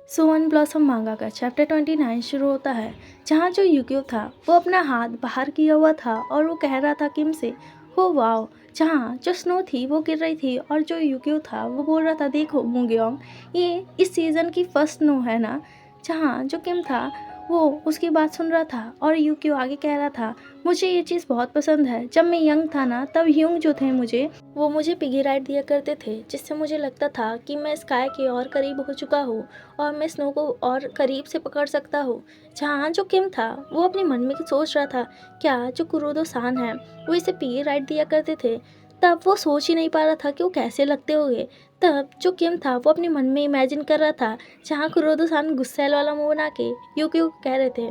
So one blossom मांगा का chapter 29 शुरू होता है, जहाँ जो यूक्यो था वो अपना हाथ बाहर किया हुआ था और वो कह रहा था किम से, हो वाओ। जहाँ जो स्नो थी वो गिर रही थी और जो यूक्यो था वो बोल रहा था, देखो मुंगयोंग, ये इस सीज़न की फर्स्ट स्नो है ना। जहाँ जो किम था वो उसकी बात सुन रहा था और यूक्यो आगे कह रहा था, मुझे ये चीज़ बहुत पसंद है। जब मैं यंग था ना तब ह्यूंग जो थे मुझे पिगी राइड दिया करते थे, जिससे मुझे लगता था कि मैं स्काई के और करीब हो चुका हूँ और मैं स्नो को और करीब से पकड़ सकता हूँ। जहाँ जो किम था वो अपने मन में सोच रहा था, क्या जो कुरोदो सान है वो इसे पिगी राइड दिया करते थे। तब वो सोच ही नहीं पा रहा था कि वो कैसे लगते होंगे। तब जो किम था वो अपने मन में इमेजिन कर रहा था, जहाँ कुरोदो सान गुस्सैल वाला मुंह बना के यूक्यो को कह रहे थे,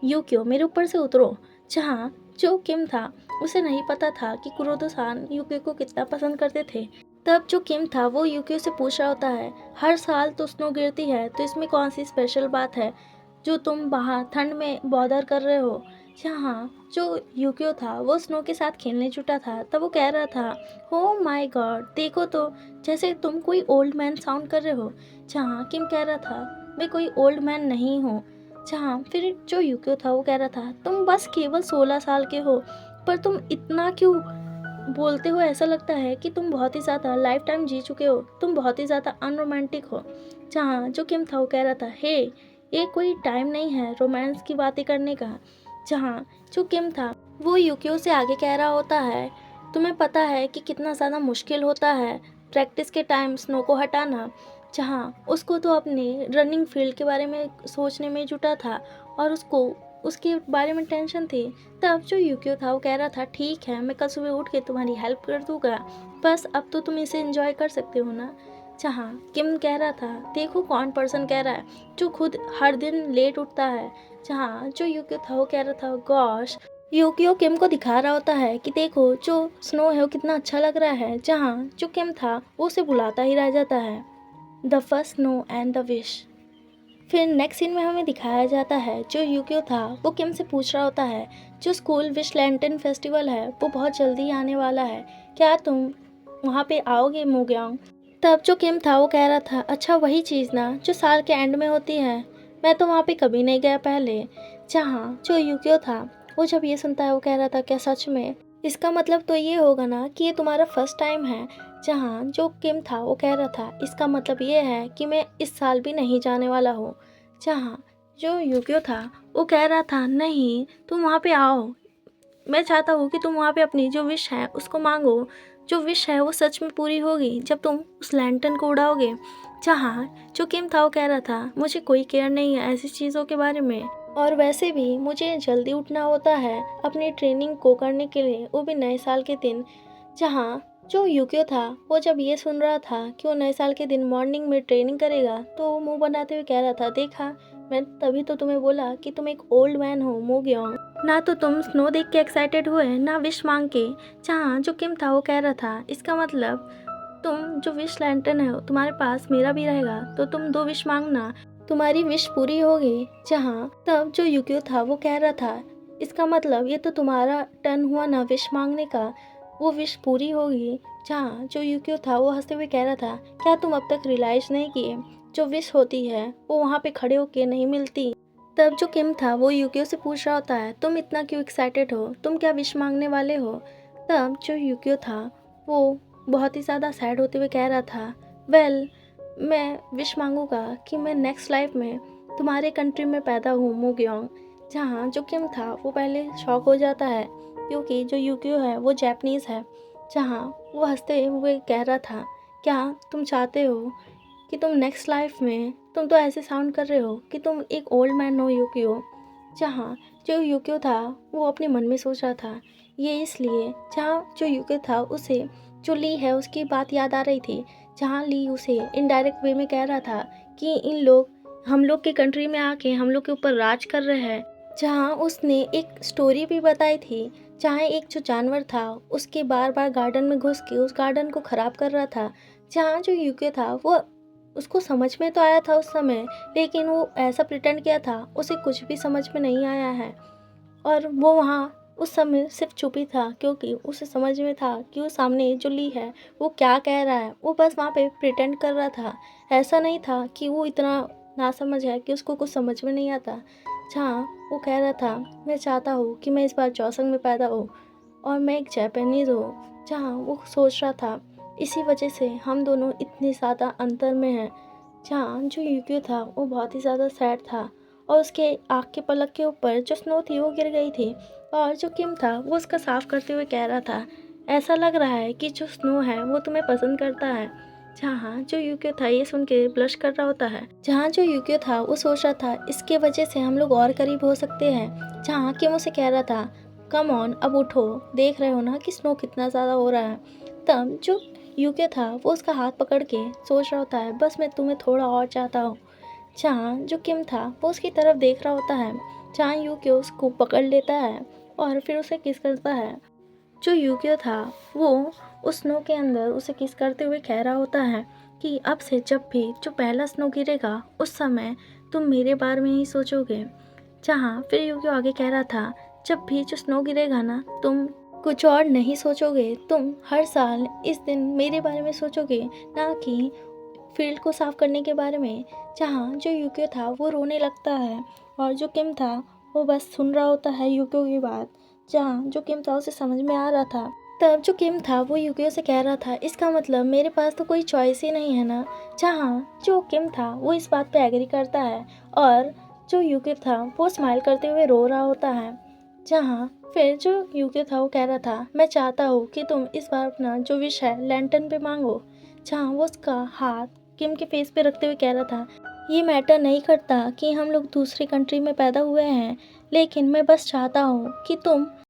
यूक्यो मेरे ऊपर से उतरो। जहाँ जो किम था उसे नहीं पता था कि कुरोदो सान यूक्यो को कितना पसंद करते थे। तब जो किम था वो यूक्यो से पूछ रहा होता है, हर साल तो स्नो गिरती है, तो इसमें कौन सी स्पेशल बात है जो तुम बाहर ठंड में बॉदर कर रहे हो। जहाँ जो यूक्यो था वो स्नो के साथ खेलने जुटा था, तब वो कह रहा था, हो माय गॉड देखो तो, जैसे तुम कोई ओल्ड मैन साउंड कर रहे हो। जहाँ किम कह रहा था, मैं कोई ओल्ड मैन नहीं हूँ। जहाँ फिर जो यूक्यो था वो कह रहा था, तुम बस केवल 16 साल के हो, पर तुम इतना क्यों बोलते हो, ऐसा लगता है कि तुम बहुत ही ज़्यादा लाइफ टाइम जी चुके हो, तुम बहुत ही ज़्यादा अनरोमांटिक हो। जहाँ जो किम था वो कह रहा था, हे ये कोई टाइम नहीं है रोमांस की बातें करने का। जहाँ जो किम था वो यूकियो से आगे कह रहा होता है, तुम्हें पता है कि कितना ज़्यादा मुश्किल होता है प्रैक्टिस के टाइम स्नो को हटाना। जहाँ उसको तो अपने रनिंग फील्ड के बारे में सोचने में जुटा था और उसको उसके बारे में टेंशन थी। तब जो यूकियो था वो कह रहा था, ठीक है मैं कल सुबह उठ के तुम्हारी हेल्प कर दूंगा, बस अब तो तुम इसे एंजॉय कर सकते हो ना। जहाँ किम कह रहा था, देखो कौन पर्सन कह रहा है जो खुद हर दिन लेट उठता है। जहाँ जो यूकियो था वो कह रहा था, गॉश। यूकियो किम को दिखा रहा होता है कि देखो जो स्नो है वो कितना अच्छा लग रहा है। जहाँ जो किम था वो उसे बुलाता ही रह जाता है, the first snow and the wish. फिर नेक्स्ट सीन में हमें दिखाया जाता है, जो यूकियो था वो किम से पूछ रहा होता है, जो स्कूल विश लैंटर्न फेस्टिवल है वो बहुत जल्दी आने वाला है, क्या तुम वहाँ पे आओगे मोग्यांग। तब जो किम था वो कह रहा था, अच्छा वही चीज़ ना जो साल के एंड में होती है, मैं तो वहाँ पे कभी नहीं गया पहले। जहाँ जो यूकियो था वो जब ये सुनता है वो कह रहा था, क्या सच में, इसका मतलब तो ये होगा ना कि ये तुम्हारा फर्स्ट टाइम है। जहाँ जो किम था वो कह रहा था, इसका मतलब ये है कि मैं इस साल भी नहीं जाने वाला हूँ। जहाँ जो यूकियो था वो कह रहा था, नहीं तुम वहाँ पे आओ, मैं चाहता हूँ कि तुम वहाँ पे अपनी जो विश है उसको मांगो। जो विश है वो सच में पूरी होगी जब तुम उस लैंटर्न को उड़ाओगे। जहाँ जो किम था वो कह रहा था, मुझे कोई केयर नहीं है ऐसी चीज़ों के बारे में, और वैसे भी मुझे जल्दी उठना होता है अपनी ट्रेनिंग को करने के लिए, वो भी नए साल के दिन। जहाँ जो यूकियो था वो जब ये सुन रहा था कि वो नए साल के दिन मॉर्निंग में ट्रेनिंग करेगा, तो वो मुंह बनाते हुए कह रहा था, देखा मैं तभी तो तुम्हें बोला कि तुम एक ओल्ड मैन हो मोग्योंग, ना तो तुम स्नो देख के एक्साइटेड हुए ना विश मांग के। जहाँ जो किम था वो कह रहा था, इसका मतलब तुम जो विश लैंटर्न है तुम्हारे पास मेरा भी रहेगा, तो तुम 2 विश मांगना, तुम्हारी विश पूरी होगी। जहाँ तब जो यूकियो था वो कह रहा था, इसका मतलब ये तो तुम्हारा टर्न हुआ ना विश मांगने का, वो विश पूरी होगी। जहाँ जो यूकियो था वो हंसते हुए कह रहा था, क्या तुम अब तक रियलाइज नहीं किए, जो विश होती है वो वहाँ पे खड़े होके नहीं मिलती। तब जो किम था वो यूकियो से पूछ रहा होता है, तुम इतना क्यों एक्साइटेड हो, तुम क्या विश मांगने वाले हो। तब जो यूकियो था वो बहुत ही ज़्यादा सैड होते हुए कह रहा था, वेल मैं विश मांगूंगा कि मैं नेक्स्ट लाइफ में तुम्हारे कंट्री में पैदा हूँ मोग्योंग। जहाँ जो किम था वो पहले शॉक हो जाता है क्योंकि जो यूकियो है वो जापानीज़ है। जहाँ वो हंसते हुए कह रहा था, क्या तुम चाहते हो कि तुम नेक्स्ट लाइफ में, तुम तो ऐसे साउंड कर रहे हो कि तुम एक ओल्ड मैन हो यूकियो। जहाँ जो यूकियो था वो अपने मन में सोच रहा था, ये इसलिए जहाँ जो यूकियो था उसे जो ली है उसकी बात याद आ रही थी। जहाँ ली उसे इनडायरेक्ट वे में कह रहा था कि इन लोग हम लोग के कंट्री में आके हम लोग के ऊपर राज कर रहे हैं। जहाँ उसने एक स्टोरी भी बताई थी, जहाँ एक जो जानवर था उसके बार बार गार्डन में घुस के उस गार्डन को ख़राब कर रहा था। जहाँ जो यूके था वो, उसको समझ में तो आया था उस समय, लेकिन वो ऐसा प्रिटेंड किया था उसे कुछ भी समझ में नहीं आया है, और वो वहाँ उस समय सिर्फ चुप ही था क्योंकि उसे समझ में था कि वो सामने जो ली है वो क्या कह रहा है। वो बस वहाँ पे प्रिटेंड कर रहा था, ऐसा नहीं था कि वो इतना नासमझ है कि उसको कुछ समझ में नहीं आता। जहाँ वो कह रहा था, मैं चाहता हूँ कि मैं इस बार जोसेंग में पैदा हूँ और मैं एक जापानीज़ हूँ। जहाँ वो सोच रहा था इसी वजह से हम दोनों इतने ज़्यादा अंतर में हैं। जहाँ जो यूकियो था वो बहुत ही ज़्यादा सैड था और उसके आँख के पलक के ऊपर जो स्नो थी वो गिर गई थी। और जो किम था वो उसका साफ करते हुए कह रहा था, ऐसा लग रहा है कि जो स्नो है वो तुम्हें पसंद करता है। जहाँ जो यूकियो था ये सुन के ब्लश कर रहा होता है। जहाँ जो यूकियो था वो सोच रहा था इसके वजह से हम लोग और करीब हो सकते हैं। जहाँ किम उसे कह रहा था, कम ऑन अब उठो, देख रहे हो ना कि स्नो कितना ज़्यादा हो रहा है। तब जो यूके था वो उसका हाथ पकड़ के सोच रहा होता है, बस मैं तुम्हें थोड़ा और चाहता हूँ। जहाँ जो किम था वो उसकी तरफ देख रहा होता है। जहाँ यूके उसको पकड़ लेता है और फिर उसे किस करता है। जो यूके था वो उस स्नो के अंदर उसे किस करते हुए कह रहा होता है कि अब से जब भी जो पहला स्नो गिरेगा उस समय तुम मेरे बारे में ही सोचोगे। जहाँ फिर यूके आगे कह रहा था, जब भी जो स्नो गिरेगा ना तुम कुछ और नहीं सोचोगे, तुम हर साल इस दिन मेरे बारे में सोचोगे, ना कि फील्ड को साफ करने के बारे में। जहाँ जो यूके था वो रोने लगता है और जो किम था वो बस सुन रहा होता है यूके की बात। जहाँ जो किम था उसे समझ में आ रहा था। तब जो किम था वो यूके से कह रहा था, इसका मतलब मेरे पास तो कोई चॉइस ही नहीं है ना। जहाँ जो किम था वो इस बात पे एग्री करता है और जो यूके था वो स्माइल करते हुए रो रहा होता है। जहाँ फिर जो यूके था वो कह रहा था, मैं चाहता हूँ कि तुम इस बार अपना जो विश है लैंटर्न पे मांगो। जहाँ वो उसका हाथ किम के फेस पे रखते हुए कह रहा था, ये मैटर नहीं करता कि हम लोग दूसरी कंट्री में पैदा हुए हैं, लेकिन मैं बस चाहता हूँ कि तुम